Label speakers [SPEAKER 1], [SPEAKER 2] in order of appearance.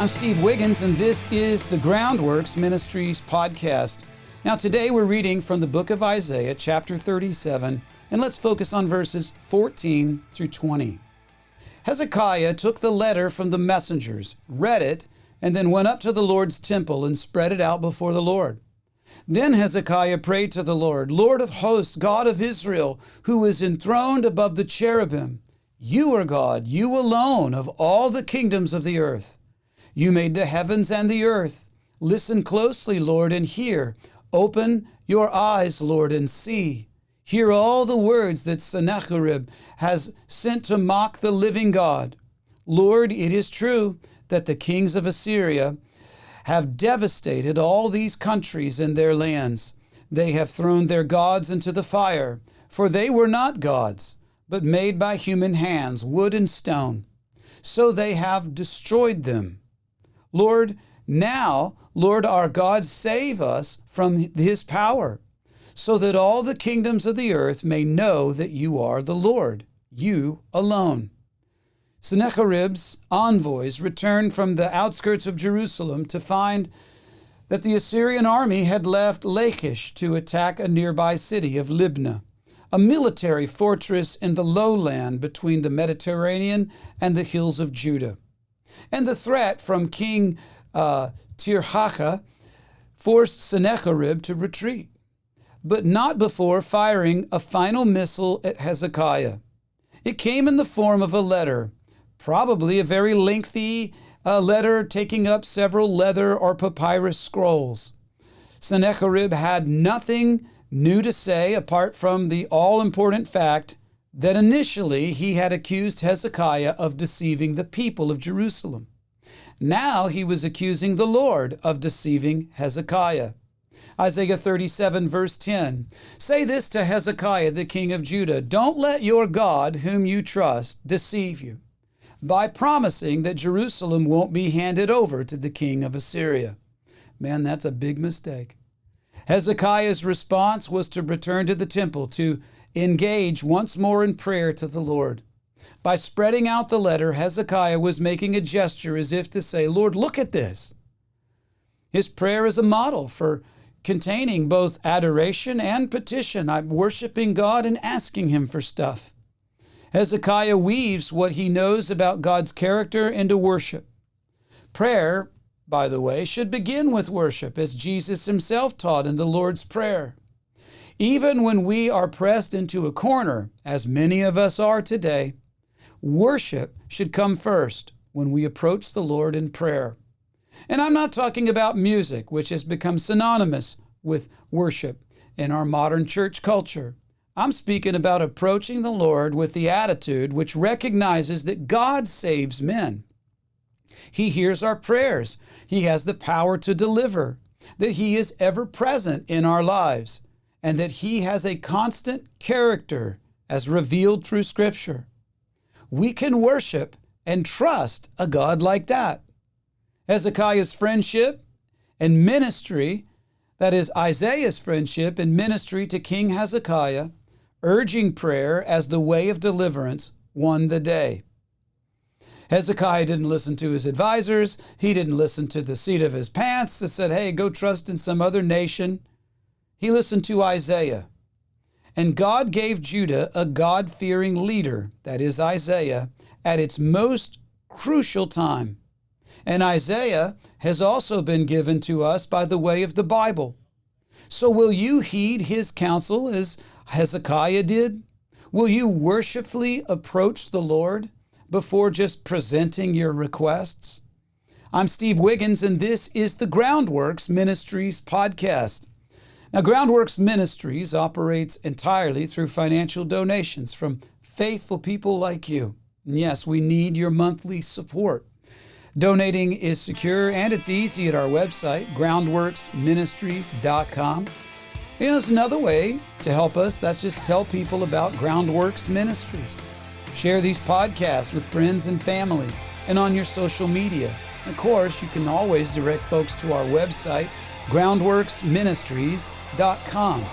[SPEAKER 1] I'm Steve Wiggins, and this is the Groundworks Ministries podcast. Now, today we're reading from the book of Isaiah, chapter 37, and let's focus on verses 14 through 20. Hezekiah took the letter from the messengers, read it, and then went up to the Lord's temple and spread it out before the Lord. Then Hezekiah prayed to the Lord, Lord of hosts, God of Israel, who is enthroned above the cherubim. You are God, you alone, of all the kingdoms of the earth. You made the heavens and the earth. Listen closely, Lord, and hear. Open your eyes, Lord, and see. Hear all the words that Sennacherib has sent to mock the living God. Lord, it is true that the kings of Assyria have devastated all these countries and their lands. They have thrown their gods into the fire, for they were not gods, but made by human hands, wood and stone. So they have destroyed them. Lord, now, Lord our God, save us from his power, so that all the kingdoms of the earth may know that you are the Lord, you alone. Sennacherib's envoys returned from the outskirts of Jerusalem to find that the Assyrian army had left Lachish to attack a nearby city of Libnah, a military fortress in the lowland between the Mediterranean and the hills of Judah. And the threat from King Tirhakah forced Sennacherib to retreat, but not before firing a final missile at Hezekiah. It came in the form of a letter, probably a very lengthy letter taking up several leather or papyrus scrolls. Sennacherib had nothing new to say apart from the all-important fact that initially he had accused Hezekiah of deceiving the people of Jerusalem. Now he was accusing the Lord of deceiving Hezekiah. Isaiah 37, verse 10, Say this to Hezekiah, the king of Judah, Don't let your God, whom you trust, deceive you by promising that Jerusalem won't be handed over to the king of Assyria. Man, that's a big mistake. Hezekiah's response was to return to the temple to engage once more in prayer to the Lord. By spreading out the letter, Hezekiah was making a gesture as if to say, Lord, look at this. His prayer is a model for containing both adoration and petition. I'm worshiping God and asking him for stuff. Hezekiah weaves what he knows about God's character into worship. Prayer, by the way, should begin with worship, as Jesus himself taught in the Lord's Prayer. Even when we are pressed into a corner, as many of us are today, worship should come first when we approach the Lord in prayer. And I'm not talking about music, which has become synonymous with worship in our modern church culture. I'm speaking about approaching the Lord with the attitude which recognizes that God saves men. He hears our prayers. He has the power to deliver, that He is ever present in our lives, and that He has a constant character as revealed through Scripture. We can worship and trust a God like that. Hezekiah's friendship and ministry, that is Isaiah's friendship and ministry to King Hezekiah, urging prayer as the way of deliverance, won the day. Hezekiah didn't listen to his advisors. He didn't listen to the seat of his pants that said, hey, go trust in some other nation. He listened to Isaiah. And God gave Judah a God-fearing leader, that is Isaiah, at its most crucial time. And Isaiah has also been given to us by the way of the Bible. So will you heed his counsel as Hezekiah did? Will you worshipfully approach the Lord before just presenting your requests? I'm Steve Wiggins, and this is the Groundworks Ministries podcast. Now, Groundworks Ministries operates entirely through financial donations from faithful people like you. And yes, we need your monthly support. Donating is secure and it's easy at our website, groundworksministries.com. You know, there's another way to help us. That's just tell people about Groundworks Ministries. Share these podcasts with friends and family and on your social media. And of course, you can always direct folks to our website, groundworksministries.com.